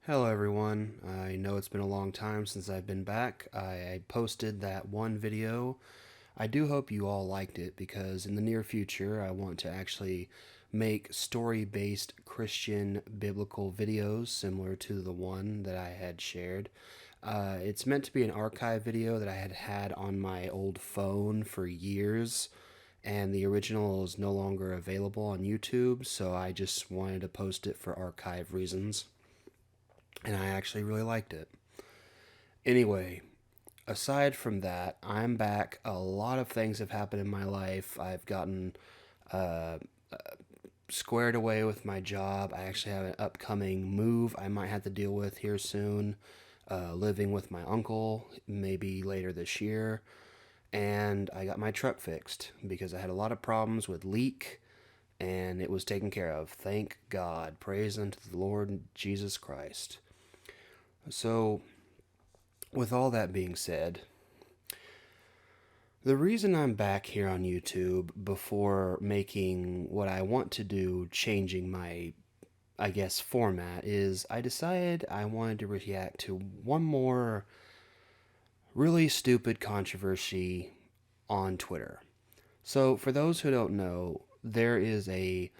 Hello everyone, I know it's been a long time since I've been back. I posted that one video. I do hope you all liked it because in the near future I want to actually make story-based Christian biblical videos similar to the one that I had shared. It's meant to be an archive video that I had had on my old phone for years, and the original is no longer available on YouTube, so I just wanted to post it for archive reasons, and I actually really liked it. Anyway, aside from that, I'm back. A lot of things have happened in my life. I've gotten uh, squared away with my job. I actually have an upcoming move I might have to deal with here soon. Living with my uncle, maybe later this year. And I got my truck fixed because I had a lot of problems with leak, and it was taken care of. Thank God. Praise unto the Lord Jesus Christ. So, with all that being said, the reason I'm back here on YouTube before making what I want to do, changing my, I guess, format, is I decided I wanted to react to one more really stupid controversy on Twitter. So, for those who don't know, there is a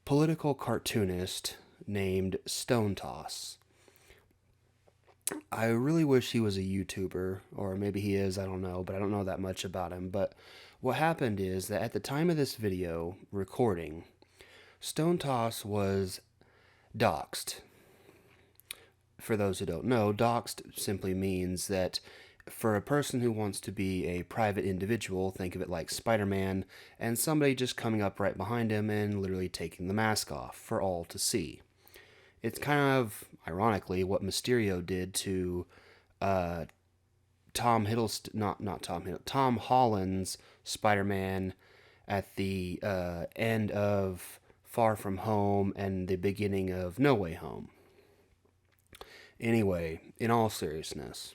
political cartoonist named Stone Toss. I really wish he was a YouTuber, or maybe he is, I don't know, but I don't know that much about him. But what happened is that at the time of this video recording, Stone Toss was doxed. For those who don't know, doxed simply means that for a person who wants to be a private individual, think of it like Spider-Man, and somebody just coming up right behind him and literally taking the mask off for all to see. It's kind of, ironically, what Mysterio did to uh, Tom Hiddleston, not Tom Hiddleston, Tom Holland's Spider-Man at the end of Far From Home and the beginning of No Way Home. Anyway, in all seriousness,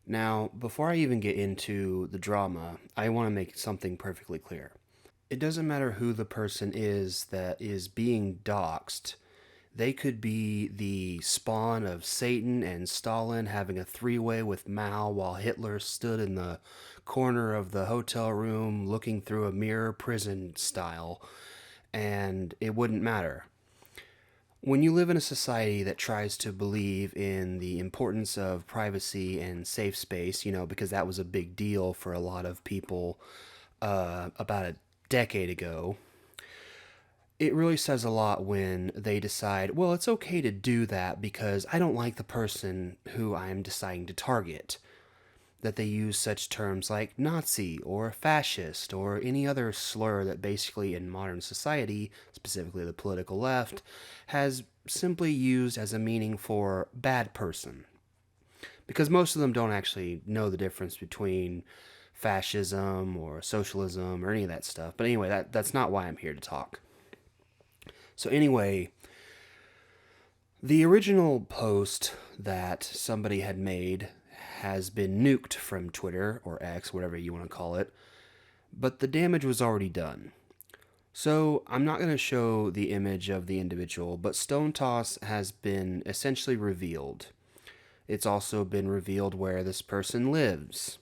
now before I even get into the drama, I want to make something perfectly clear. It doesn't matter who the person is that is being doxxed. They could be the spawn of Satan and Stalin having a three-way with Mao while Hitler stood in the corner of the hotel room looking through a mirror, prison style, and it wouldn't matter. When you live in a society that tries to believe in the importance of privacy and safe space, because that was a big deal for a lot of people about a decade ago, it really says a lot when they decide, well, it's okay to do that because I don't like the person who I'm deciding to target. That they use such terms like Nazi or fascist or any other slur that basically in modern society, specifically the political left, has simply used as a meaning for bad person. Because most of them don't actually know the difference between fascism or socialism or any of that stuff. But anyway, that's not why I'm here to talk. So anyway, the original post that somebody had made has been nuked from Twitter or X, whatever you want to call it, but the damage was already done. So I'm not going to show the image of the individual, but Stone Toss has been essentially revealed. It's also been revealed where this person lives.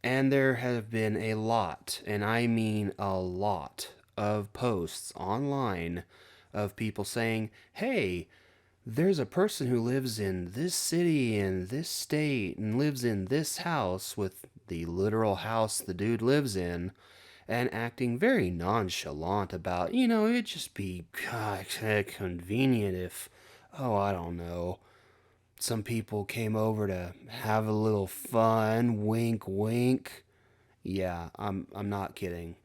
And there have been a lot, and I mean a lot, of posts online of people saying, hey, there's a person who lives in this city and this state and lives in this house with the literal house the dude lives in, and acting very nonchalant about, it'd just be convenient if, oh, I don't know, some people came over to have a little fun, wink, wink. Yeah, I'm not kidding.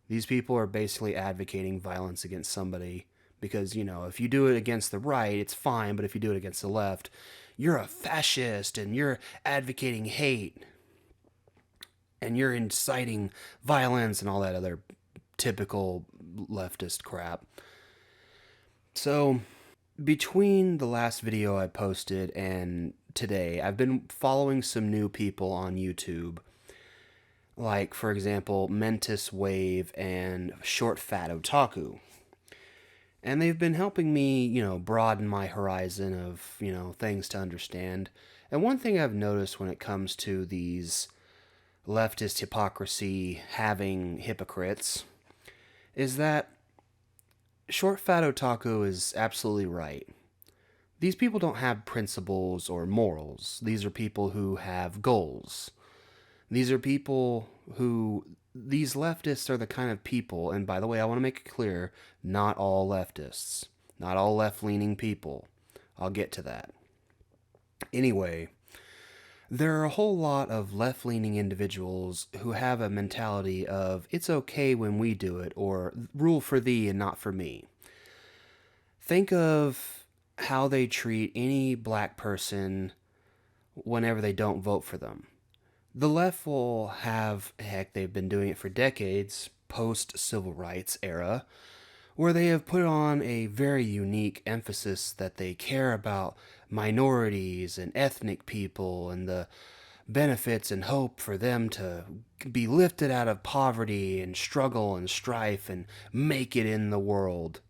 These people are basically advocating violence against somebody because, if you do it against the right, it's fine, but if you do it against the left, you're a fascist and you're advocating hate and you're inciting violence and all that other typical leftist crap. So, between the last video I posted and today, I've been following some new people on YouTube. Like, for example, Mentis Wave and ShortFatOtaku. And they've been helping me, broaden my horizon of, things to understand. And one thing I've noticed when it comes to these leftist hypocrisy having hypocrites is that ShortFatOtaku is absolutely right. These people don't have principles or morals. These are people who have goals. These are people who. These leftists are the kind of people, and by the way, I want to make it clear, not all leftists. Not all left leaning people. I'll get to that. Anyway, there are a whole lot of left leaning individuals who have a mentality of it's okay when we do it, or rule for thee and not for me. Think of how they treat any black person whenever they don't vote for them. The left will have, heck, they've been doing it for decades, post civil rights era, where they have put on a very unique emphasis that they care about minorities and ethnic people and the benefits and hope for them to be lifted out of poverty and struggle and strife and make it in the world.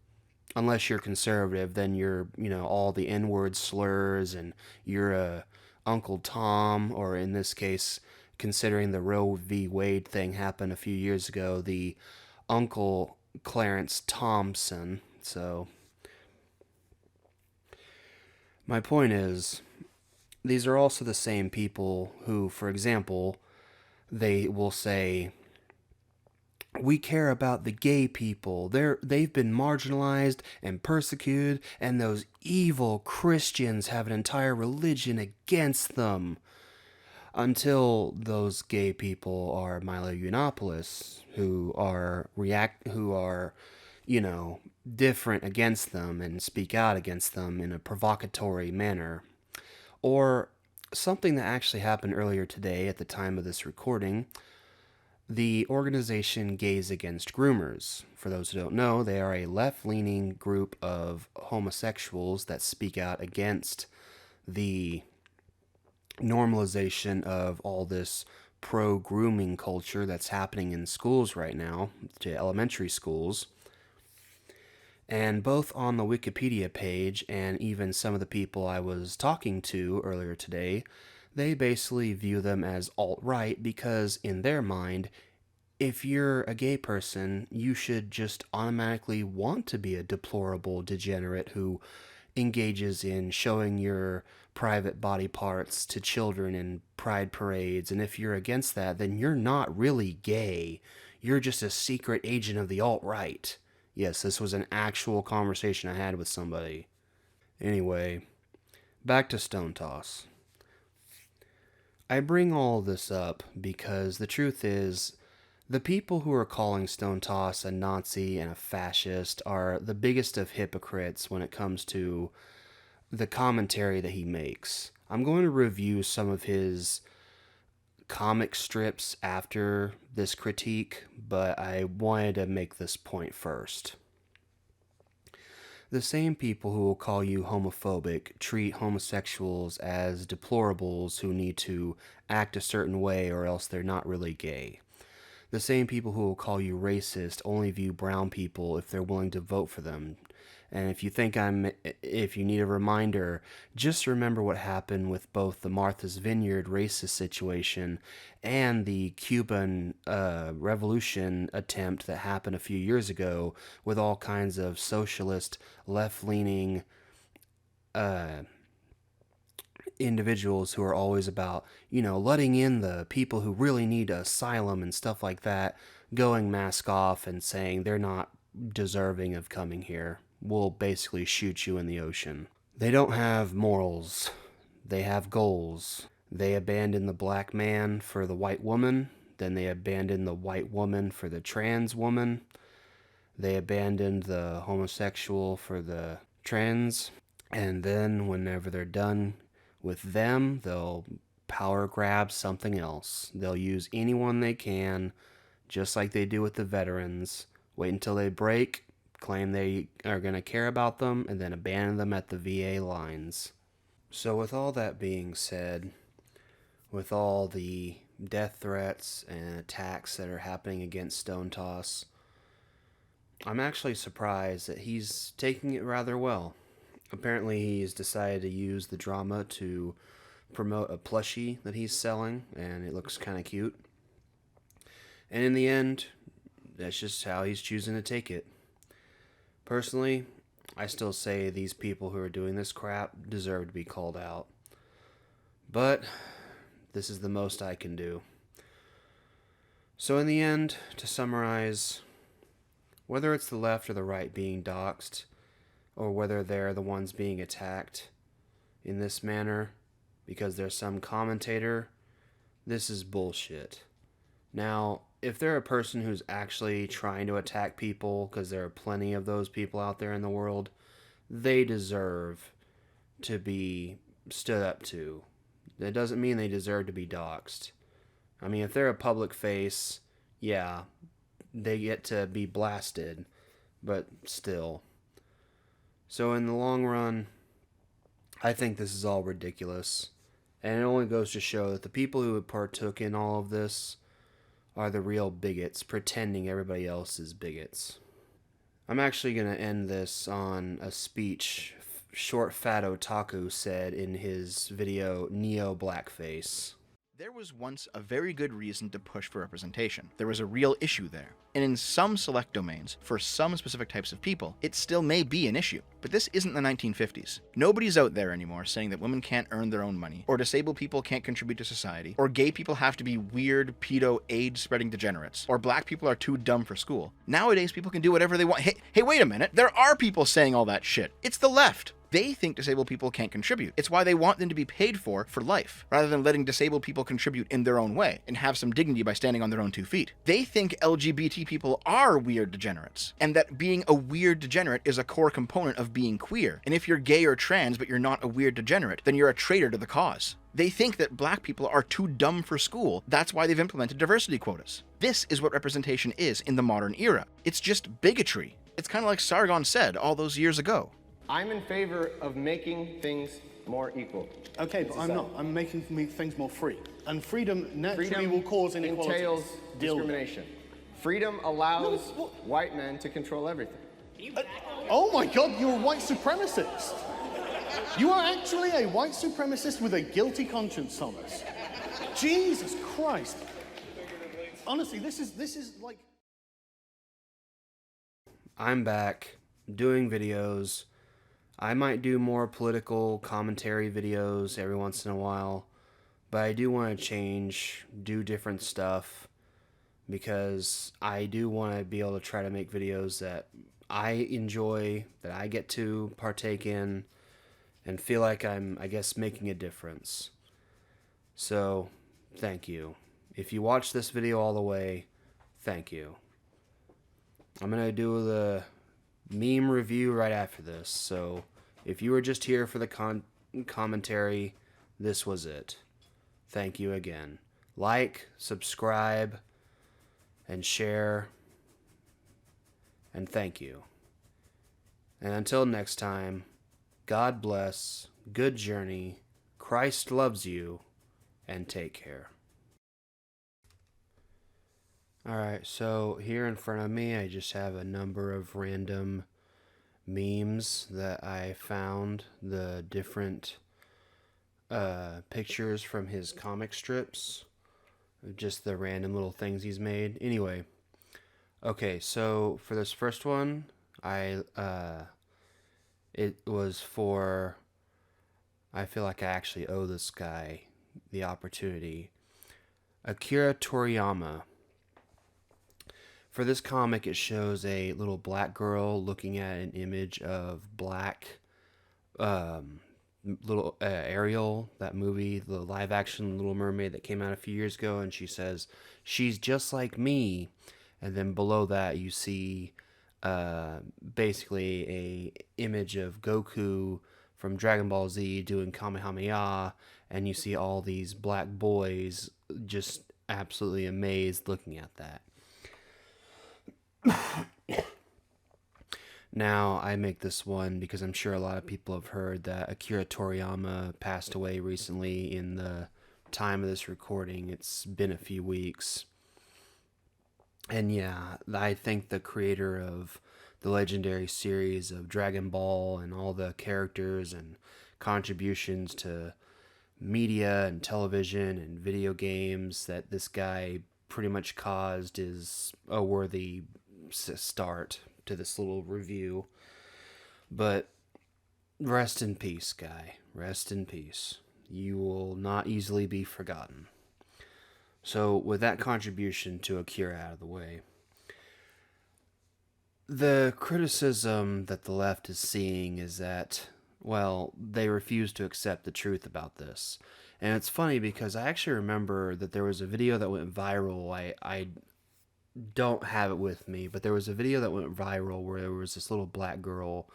Unless you're conservative, then you're, all the N-word slurs and you're a Uncle Tom, or in this case, considering the Roe v. Wade thing happened a few years ago, the Uncle Clarence Thompson. So, my point is, these are also the same people who, for example, they will say, we care about the gay people. They've been marginalized and persecuted, and those evil Christians have an entire religion against them. Until those gay people are Milo Yiannopoulos, who are, different against them and speak out against them in a provocatory manner. Or something that actually happened earlier today at the time of this recording, the organization Gays Against Groomers. For those who don't know, they are a left-leaning group of homosexuals that speak out against the normalization of all this pro-grooming culture that's happening in schools right now, to elementary schools. And both on the Wikipedia page and even some of the people I was talking to earlier today, they basically view them as alt-right because in their mind, if you're a gay person, you should just automatically want to be a deplorable degenerate who engages in showing your private body parts to children in pride parades. And if you're against that, then you're not really gay. You're just a secret agent of the alt-right. Yes, this was an actual conversation I had with somebody. Anyway, back to Stone Toss. I bring all this up because the truth is, the people who are calling Stone Toss a Nazi and a fascist are the biggest of hypocrites when it comes to the commentary that he makes. I'm going to review some of his comic strips after this critique, but I wanted to make this point first. The same people who will call you homophobic treat homosexuals as deplorables who need to act a certain way or else they're not really gay. The same people who will call you racist only view brown people if they're willing to vote for them. And if you need a reminder, just remember what happened with both the Martha's Vineyard racist situation and the Cuban revolution attempt that happened a few years ago with all kinds of socialist, left-leaning individuals who are always about, letting in the people who really need asylum and stuff like that, going mask off and saying they're not deserving of coming here. We'll basically shoot you in the ocean. They don't have morals. They have goals. They abandon the black man for the white woman. Then they abandon the white woman for the trans woman. They abandoned the homosexual for the trans. And then whenever they're done with them, they'll power grab something else. They'll use anyone they can, just like they do with the veterans. Wait until they break, claim they are going to care about them, and then abandon them at the VA lines. So with all that being said, with all the death threats and attacks that are happening against Stone Toss, I'm actually surprised that he's taking it rather well. Apparently, he's decided to use the drama to promote a plushie that he's selling, and it looks kind of cute. And in the end, that's just how he's choosing to take it. Personally, I still say these people who are doing this crap deserve to be called out. But this is the most I can do. So in the end, to summarize, whether it's the left or the right being doxed, or whether they're the ones being attacked in this manner because there's some commentator, this is bullshit. Now, if they're a person who's actually trying to attack people, because there are plenty of those people out there in the world, they deserve to be stood up to. That doesn't mean they deserve to be doxed. I mean, if they're a public face, yeah, they get to be blasted, but still. So in the long run, I think this is all ridiculous. And it only goes to show that the people who partook in all of this are the real bigots, pretending everybody else is bigots. I'm actually going to end this on a speech ShortFatOtaku said in his video Neo Blackface. There was once a very good reason to push for representation. There was a real issue there. And in some select domains, for some specific types of people, it still may be an issue. But this isn't the 1950s. Nobody's out there anymore saying that women can't earn their own money, or disabled people can't contribute to society, or gay people have to be weird, pedo, AIDS-spreading degenerates, or black people are too dumb for school. Nowadays, people can do whatever they want. Hey, wait a minute. There are people saying all that shit. It's the left. They think disabled people can't contribute. It's why they want them to be paid for life, rather than letting disabled people contribute in their own way and have some dignity by standing on their own 2 feet. They think LGBT people are weird degenerates, and that being a weird degenerate is a core component of being queer. And if you're gay or trans but you're not a weird degenerate, then you're a traitor to the cause. They think that black people are too dumb for school. That's why they've implemented diversity quotas. This is what representation is in the modern era. It's just bigotry. It's kind of like Sargon said all those years ago. I'm in favor of making things more equal. Okay, but I'm not. I'm making things more free. And freedom naturally will cause inequality. Entails discrimination. Freedom allows white men to control everything. Oh my God, you're a white supremacist. You are actually a white supremacist with a guilty conscience, Thomas. Jesus Christ. Honestly, this is like... I'm back doing videos. I might do more political commentary videos every once in a while, but I do want to change, do different stuff, because I do want to be able to try to make videos that I enjoy, that I get to partake in, and feel like I'm, I guess, making a difference. So, thank you. If you watched this video all the way, thank you. I'm going to do the meme review right after this, so if you were just here for the commentary, this was it. Thank you again. Like, subscribe, and share, and thank you. And until next time, God bless, good journey, Christ loves you, and take care. Alright, so here in front of me I just have a number of random memes that I found, the different pictures from his comic strips, just the random little things he's made. Anyway, okay, so for this first one, it was for, I feel like I actually owe this guy the opportunity, Akira Toriyama. For this comic, it shows a little black girl looking at an image of black, little Ariel, that movie, the live-action Little Mermaid that came out a few years ago, and she says, "She's just like me." And then below that, you see basically a image of Goku from Dragon Ball Z doing Kamehameha, and you see all these black boys just absolutely amazed looking at that. Now, I make this one because I'm sure a lot of people have heard that Akira Toriyama passed away recently in the time of this recording. It's been a few weeks. And yeah, I think the creator of the legendary series of Dragon Ball and all the characters and contributions to media and television and video games that this guy pretty much caused is a worthy start to this little review. But rest in peace, guy. Rest in peace. You will not easily be forgotten. So, with that contribution to Akira out of the way, the criticism that the left is seeing is that, well, they refuse to accept the truth about this. And it's funny because I actually remember that there was a video that went viral. I don't have it with me, but there was a video that went viral where there was this little black girl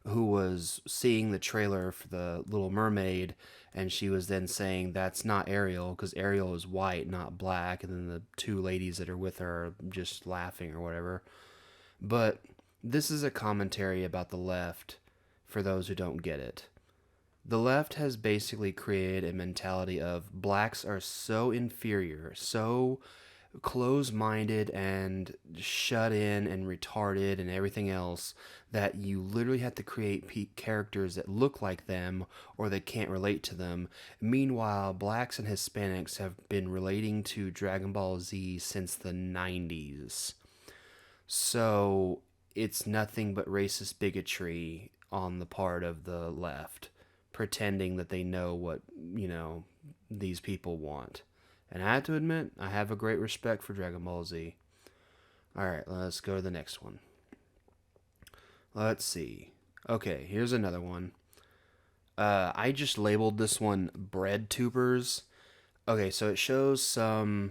who was seeing the trailer for the Little Mermaid, and she was then saying that's not Ariel because Ariel is white, not black, and then the two ladies that are with her are just laughing or whatever. But this is a commentary about the left for those who don't get it. The left has basically created a mentality of blacks are so inferior, so close-minded and shut in and retarded and everything else that you literally have to create characters that look like them or that can't relate to them. Meanwhile, blacks and Hispanics have been relating to Dragon Ball Z since the 90s. So it's nothing but racist bigotry on the part of the left, pretending that they know what, these people want. And I have to admit, I have a great respect for Dragon Ball Z. Alright, let's go to the next one. Let's see. Okay, here's another one. I just labeled this one Bread Tubers. Okay, so it shows in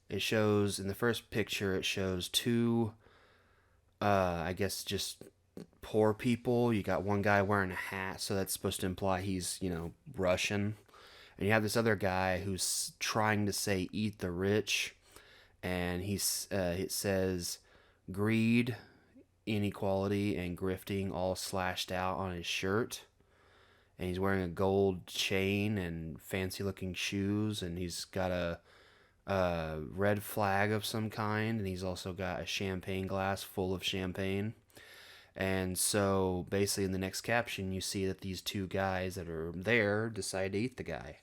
the first picture, it shows two, I guess just poor people. You got one guy wearing a hat, so that's supposed to imply he's, Russian. And you have this other guy who's trying to say "eat the rich," and it says greed, inequality, and grifting all slashed out on his shirt. And he's wearing a gold chain and fancy-looking shoes, and he's got a red flag of some kind, and he's also got a champagne glass full of champagne. And so basically in the next caption, you see that these two guys that are there decide to eat the guy.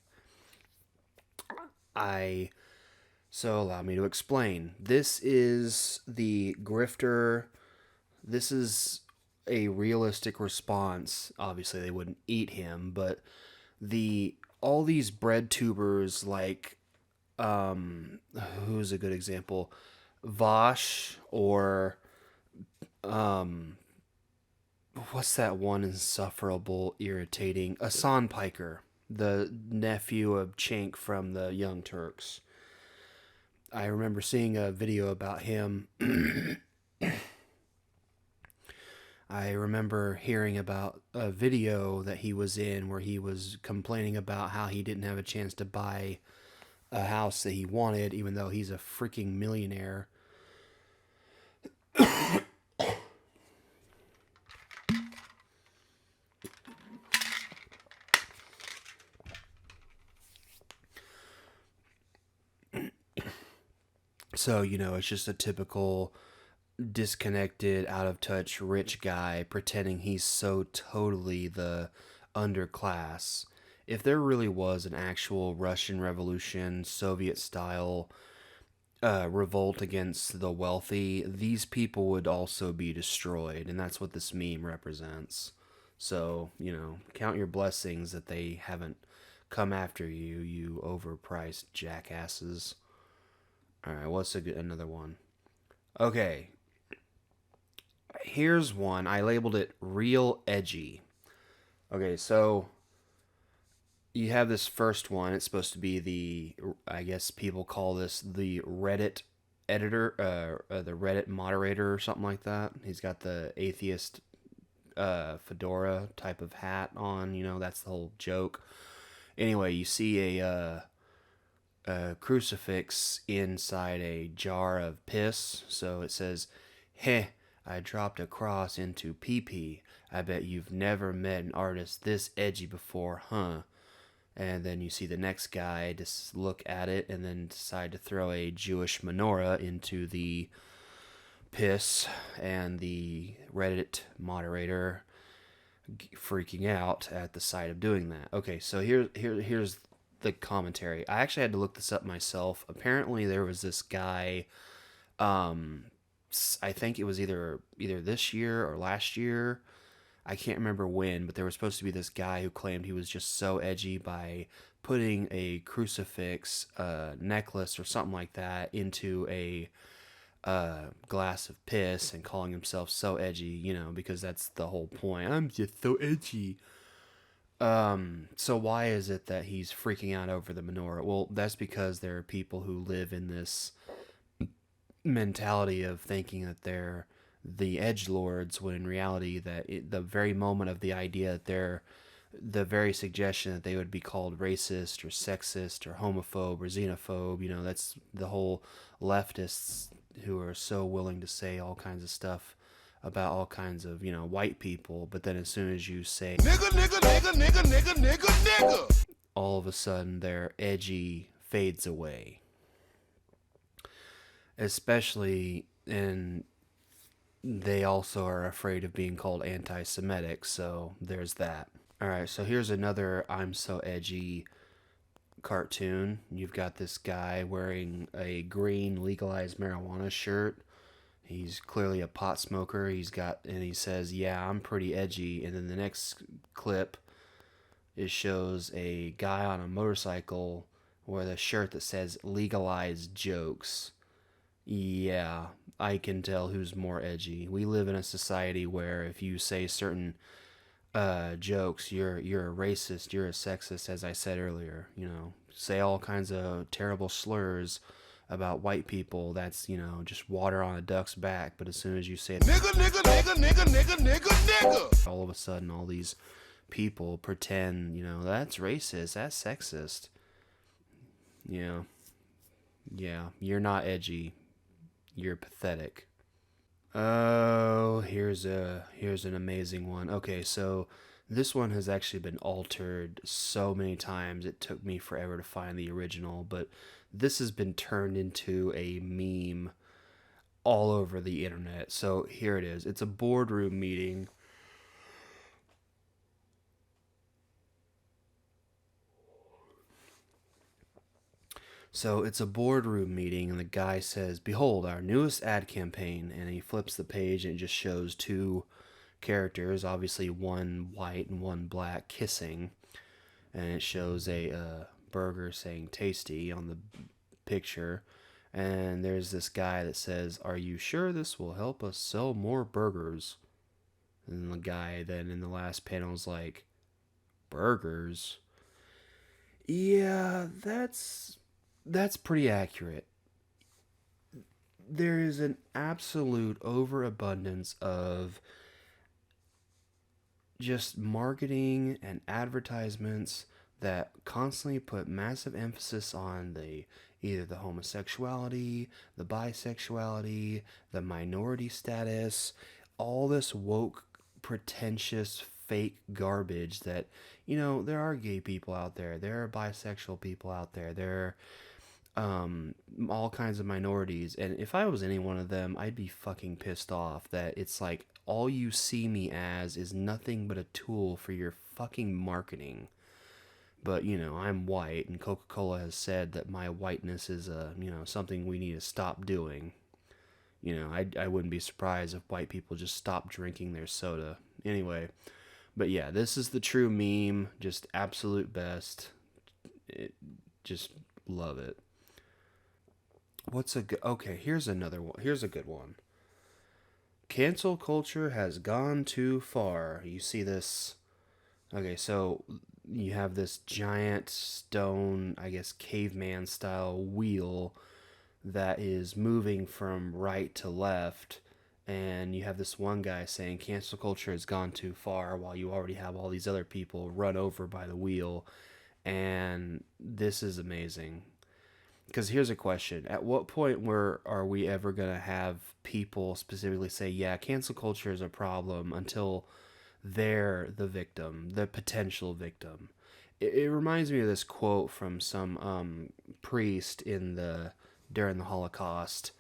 So allow me to explain. This is the grifter. This is a realistic response. Obviously they wouldn't eat him, but all these bread tubers like who's a good example? Vosh or what's that one insufferable, irritating? Asan Piker, the nephew of Cenk from the Young Turks. I remember seeing a video about him. I remember hearing about a video that he was in where he was complaining about how he didn't have a chance to buy a house that he wanted, even though he's a freaking millionaire. So, it's just a typical disconnected, out of touch rich guy pretending he's so totally the underclass. If there really was an actual Russian Revolution, Soviet style revolt against the wealthy, these people would also be destroyed, and that's what this meme represents. So, count your blessings that they haven't come after you, you overpriced jackasses. Alright, what's another one? Okay. Here's one. I labeled it Real Edgy. Okay, so you have this first one. It's supposed to be I guess people call this the Reddit editor, the Reddit moderator or something like that. He's got the atheist fedora type of hat on, that's the whole joke. Anyway, you see a crucifix inside a jar of piss. So it says, "Heh, I dropped a cross into pee-pee. I bet you've never met an artist this edgy before, huh?" And then you see the next guy just look at it and then decide to throw a Jewish menorah into the piss, and the Reddit moderator freaking out at the sight of doing that. Okay, so here's the commentary. I actually had to look this up myself. Apparently there was this guy, I think it was either this year or last year. I can't remember when, but there was supposed to be this guy who claimed he was just so edgy by putting a crucifix necklace or something like that into a glass of piss and calling himself so edgy, you know, because that's the whole point. I'm just so edgy. So why is it that he's freaking out over the menorah? Well, that's because there are people who live in this mentality of thinking that they're the edgelords, when in reality the very moment of the idea that they're the very suggestion that they would be called racist or sexist or homophobe or xenophobe, you know, that's the whole leftists who are so willing to say all kinds of stuff about all kinds of, you know, white people, but then as soon as you say nigga, nigga, nigga, nigga, nigga, nigga, nigga, all of a sudden their edgy fades away. Especially in, they also are afraid of being called anti-Semitic, so there's that. Alright, so here's another I'm so edgy cartoon. You've got this guy wearing a green legalized marijuana shirt. He's clearly a pot smoker. And he says, yeah, I'm pretty edgy. And then the next clip, it shows a guy on a motorcycle with a shirt that says legalized jokes. Yeah, I can tell who's more edgy. We live in a society where if you say certain jokes, you're a racist, you're a sexist, as I said earlier. You know, say all kinds of terrible slurs about white people. That's, you know, just water on a duck's back. But as soon as you say nigga, nigga, nigga, nigga, nigga, nigga, nigga, all of a sudden all these people pretend, you know, that's racist, that's sexist. Yeah, you're not edgy. You're pathetic. Oh, here's an amazing one. Okay, so this one has actually been altered so many times. It took me forever to find the original, but this has been turned into a meme all over the internet. So here it is. It's a boardroom meeting. So it's a boardroom meeting, and the guy says, behold, our newest ad campaign. And he flips the page, and it just shows two characters, obviously one white and one black, kissing. And it shows a burger saying tasty on the picture. And there's this guy that says, are you sure this will help us sell more burgers? And the guy then in the last panel is like, burgers? Yeah, that's pretty accurate. There is an absolute overabundance of just marketing and advertisements that constantly put massive emphasis on either the homosexuality, the bisexuality, the minority status, all this woke, pretentious, fake garbage that, you know, there are gay people out there, there are bisexual people out there, there are all kinds of minorities, and if I was any one of them, I'd be fucking pissed off that it's like all you see me as is nothing but a tool for your fucking marketing. But, you know, I'm white, and Coca-Cola has said that my whiteness is something we need to stop doing. You know, I wouldn't be surprised if white people just stopped drinking their soda. Anyway, but yeah, this is the true meme, just absolute best. Just love it. Okay, here's another one. Here's a good one. Cancel culture has gone too far. You see this? Okay, so you have this giant stone, I guess caveman style wheel that is moving from right to left, and you have this one guy saying cancel culture has gone too far, while you already have all these other people run over by the wheel. And this is amazing. Because here's a question. At what point are we ever going to have people specifically say, yeah, cancel culture is a problem, until they're the victim, the potential victim? it reminds me of this quote from some priest during the Holocaust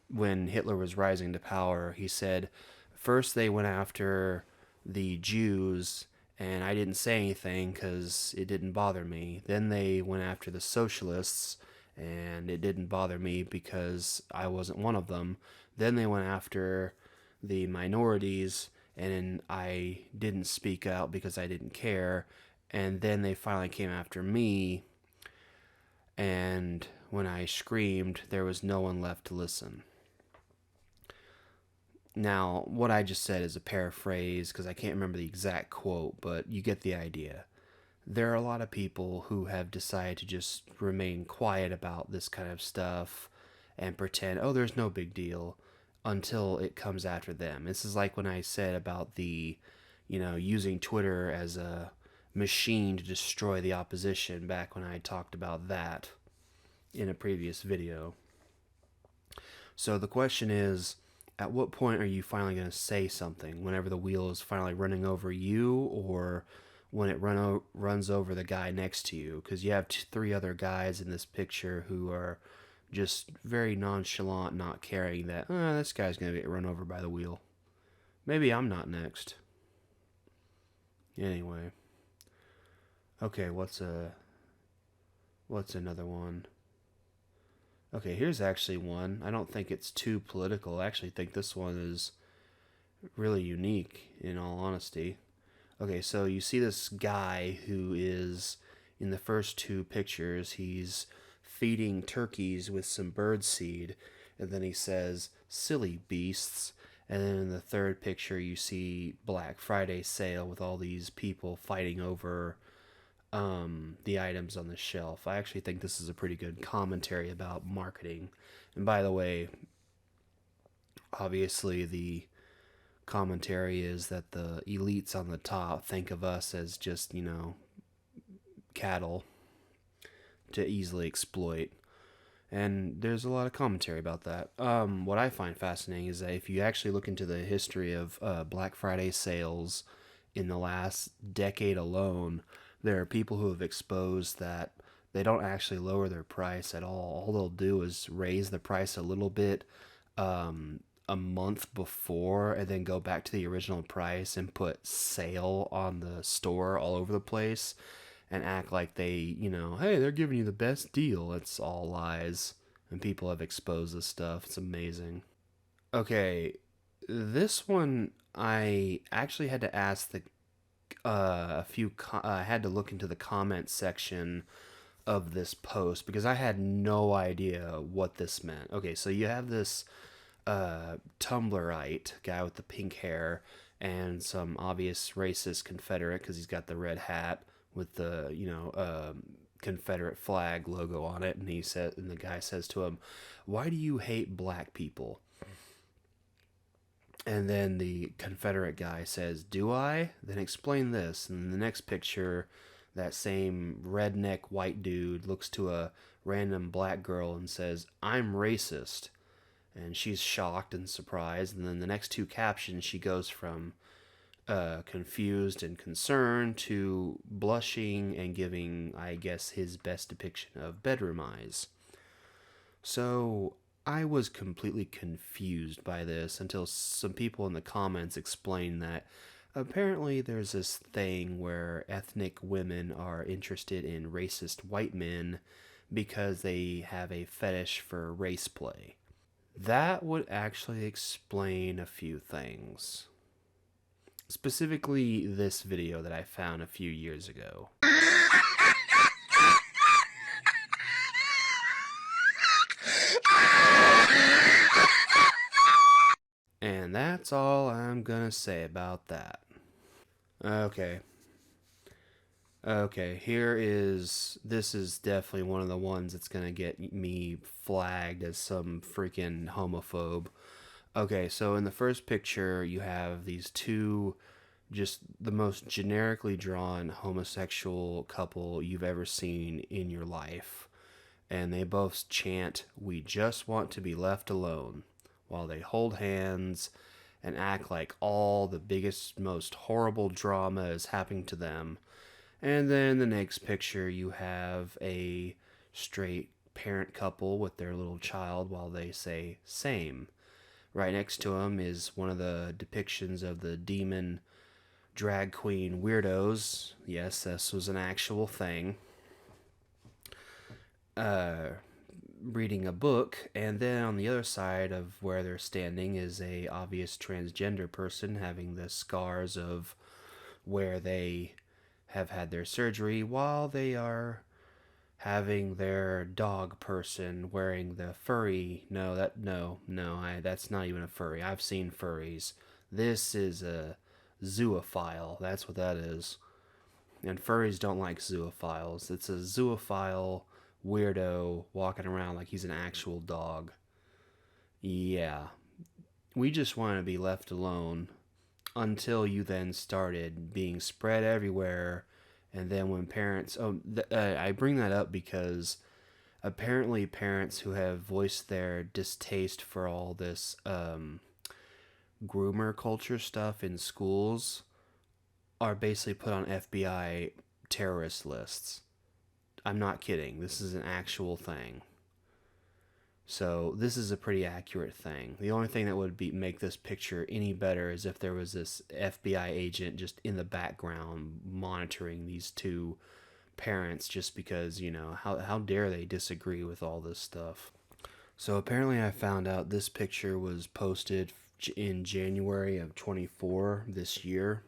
when Hitler was rising to power. He said, first they went after the Jews, and I didn't say anything because it didn't bother me. Then they went after the socialists, and it didn't bother me because I wasn't one of them. Then they went after the minorities, and I didn't speak out because I didn't care. And then they finally came after me, and when I screamed, there was no one left to listen. Now, what I just said is a paraphrase because I can't remember the exact quote, but you get the idea. There are a lot of people who have decided to just remain quiet about this kind of stuff and pretend, oh, there's no big deal until it comes after them. This is like when I said about using Twitter as a machine to destroy the opposition back when I talked about that in a previous video. So the question is, at what point are you finally going to say something? Whenever the wheel is finally running over you, or when it runs over the guy next to you? Because you have three other guys in this picture who are just very nonchalant, not caring that, this guy's going to get run over by the wheel. Maybe I'm not next. Anyway. Okay, what's another one? Okay, here's actually one. I don't think it's too political. I actually think this one is really unique, in all honesty. Okay, so you see this guy who is, in the first two pictures, he's feeding turkeys with some bird seed, and then he says, silly beasts. And then in the third picture, you see Black Friday sale with all these people fighting over the items on the shelf. I actually think this is a pretty good commentary about marketing. And by the way, obviously the commentary is that the elites on the top think of us as just, cattle to easily exploit. And there's a lot of commentary about that. What I find fascinating is that if you actually look into the history of Black Friday sales in the last decade alone, there are people who have exposed that they don't actually lower their price at all. All they'll do is raise the price a little bit a month before and then go back to the original price and put sale on the store all over the place and act like they, hey, they're giving you the best deal. It's all lies. And people have exposed this stuff. It's amazing. Okay, this one I actually had to ask I had to look into the comment section of this post because I had no idea what this meant. Okay, so you have this Tumblrite guy with the pink hair and some obvious racist Confederate because he's got the red hat with the Confederate flag logo on it, and the guy says to him, "Why do you hate black people?" And then the Confederate guy says, "Do I? Then explain this." And in the next picture, that same redneck white dude looks to a random black girl and says, "I'm racist." And she's shocked and surprised. And then the next two captions, she goes from confused and concerned to blushing and giving, I guess, his best depiction of bedroom eyes. So I was completely confused by this until some people in the comments explained that apparently there's this thing where ethnic women are interested in racist white men because they have a fetish for race play. That would actually explain a few things. Specifically this video that I found a few years ago. And that's all I'm gonna say about that. Okay, this is definitely one of the ones that's gonna get me flagged as some freaking homophobe. Okay, so in the first picture, you have these two, just the most generically drawn homosexual couple you've ever seen in your life. And they both chant, "We just want to be left alone," while they hold hands and act like all the biggest, most horrible drama is happening to them. And then the next picture, you have a straight parent couple with their little child while they say same. Right next to him is one of the depictions of the demon drag queen weirdos. Yes, this was an actual thing. Reading a book, and then on the other side of where they're standing is a obvious transgender person having the scars of where they have had their surgery, while they are having their dog person wearing the furry. That's not even a furry. I've seen furries. This is a zoophile. That's what that is. And furries don't like zoophiles. It's a zoophile weirdo walking around like he's an actual dog. Yeah. We just want to be left alone until you then started being spread everywhere. And then when parents... I bring that up because apparently parents who have voiced their distaste for all this groomer culture stuff in schools are basically put on FBI terrorist lists. I'm not kidding. This is an actual thing. So this is a pretty accurate thing. The only thing that would make this picture any better is if there was this FBI agent just in the background monitoring these two parents, just because, how dare they disagree with all this stuff. So apparently I found out this picture was posted in January of 24 this year.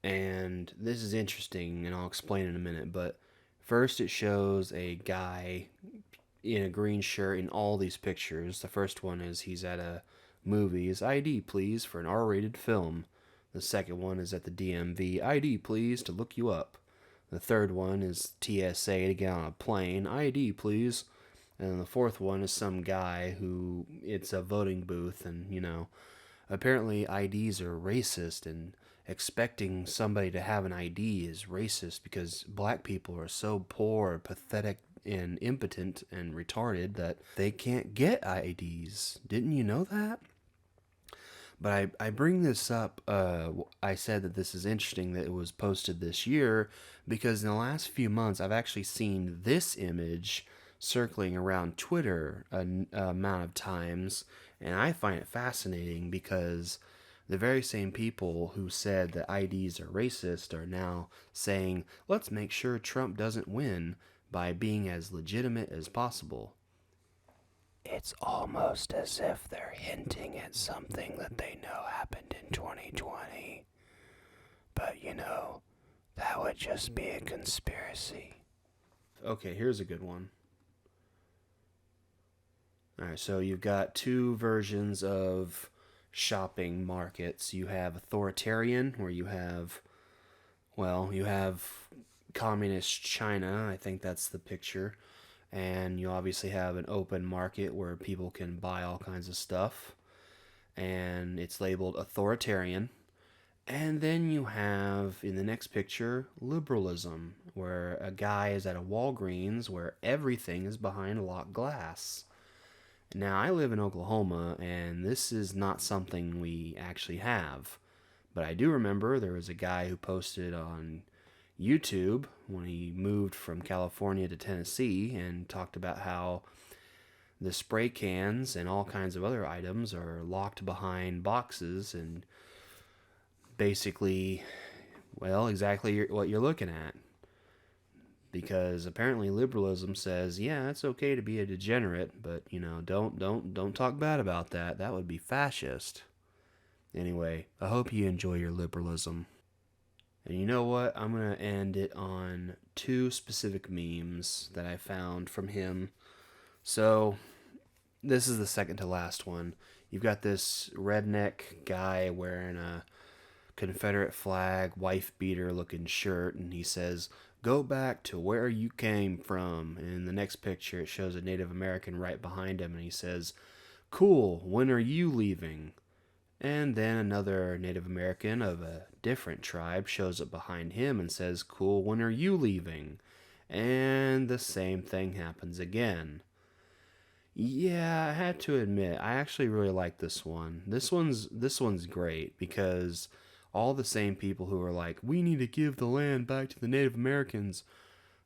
And this is interesting, and I'll explain in a minute, but first it shows a guy in a green shirt in all these pictures. The first one is he's at a movies. ID, please, for an R-rated film. The second one is at the DMV. ID, please, to look you up. The third one is TSA to get on a plane. ID, please. And then the fourth one is some guy who, it's a voting booth, and, apparently IDs are racist, and expecting somebody to have an ID is racist because black people are so poor, pathetic, and impotent and retarded that they can't get IDs. Didn't you know that? But I bring this up, I said that this is interesting that it was posted this year because in the last few months I've actually seen this image circling around Twitter an amount of times, and I find it fascinating because the very same people who said that IDs are racist are now saying, let's make sure Trump doesn't win by being as legitimate as possible. It's almost as if they're hinting at something that they know happened in 2020. But that would just be a conspiracy. Okay, here's a good one. Alright, so you've got two versions of shopping markets. You have authoritarian, where you have communist China. I think that's the picture. And you obviously have an open market where people can buy all kinds of stuff. And it's labeled authoritarian. And then you have, in the next picture, liberalism, where a guy is at a Walgreens where everything is behind locked glass. Now, I live in Oklahoma, and this is not something we actually have. But I do remember there was a guy who posted on YouTube when he moved from California to Tennessee and talked about how the spray cans and all kinds of other items are locked behind boxes and basically, exactly what you're looking at. Because apparently liberalism says, yeah, it's okay to be a degenerate, but don't talk bad about that. That would be fascist. Anyway, I hope you enjoy your liberalism. And you know what? I'm going to end it on two specific memes that I found from him. So, this is the second to last one. You've got this redneck guy wearing a Confederate flag, wife beater looking shirt, and he says, "Go back to where you came from." And in the next picture, it shows a Native American right behind him, and he says, "Cool, when are you leaving?" And then another Native American of a different tribe shows up behind him and says, "Cool, when are you leaving?" And the same thing happens again. Yeah, I had to admit, I actually really like this one. This one's great because All the same people who are like, we need to give the land back to the Native Americans.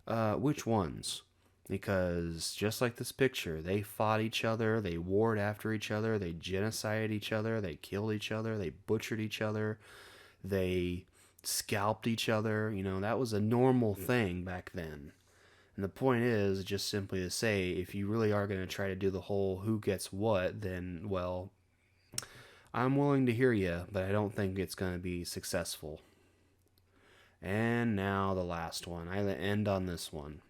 Which ones? Because just like this picture, they fought each other, they warred after each other, they genocided each other, they killed each other, they butchered each other, they scalped each other. You know, that was a normal thing back then. And the point is just simply to say, if you really are going to try to do the whole who gets what, then, well, I'm willing to hear you, but I don't think it's going to be successful. And now the last one. I end on this one.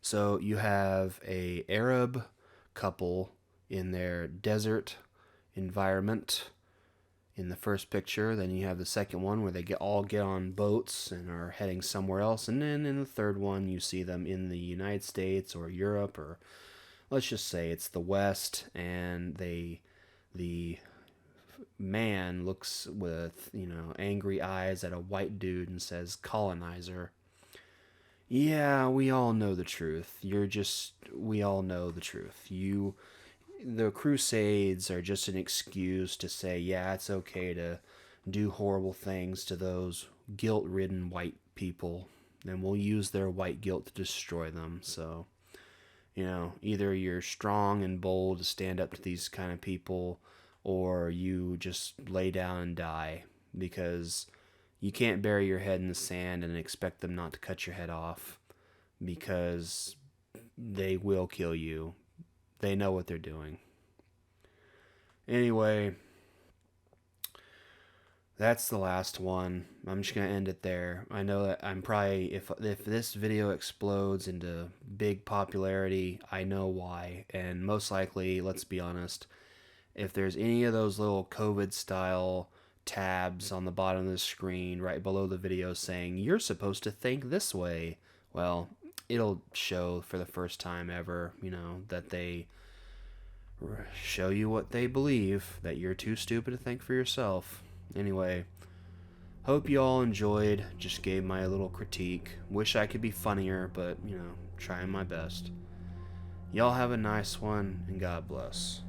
So you have a Arab couple in their desert environment in the first picture. Then you have the second one where they all get on boats and are heading somewhere else. And then in the third one, you see them in the United States or Europe, or let's just say it's the West, and the man looks with, angry eyes at a white dude and says, "Colonizer." Yeah, we all know the truth. We all know the truth. The Crusades are just an excuse to say, yeah, it's okay to do horrible things to those guilt-ridden white people, and we'll use their white guilt to destroy them. So, either you're strong and bold to stand up to these kind of people, or you just lay down and die, because you can't bury your head in the sand and expect them not to cut your head off, because they will kill you. They know what they're doing. Anyway, that's the last one. I'm just going to end it there. I know that I'm probably, if this video explodes into big popularity, I know why. And most likely, let's be honest, if there's any of those little COVID-style tabs on the bottom of the screen right below the video saying, you're supposed to think this way, well, it'll show for the first time ever, that they show you what they believe, that you're too stupid to think for yourself. Anyway, hope you all enjoyed. Just gave my little critique. Wish I could be funnier, but, trying my best. Y'all have a nice one, and God bless.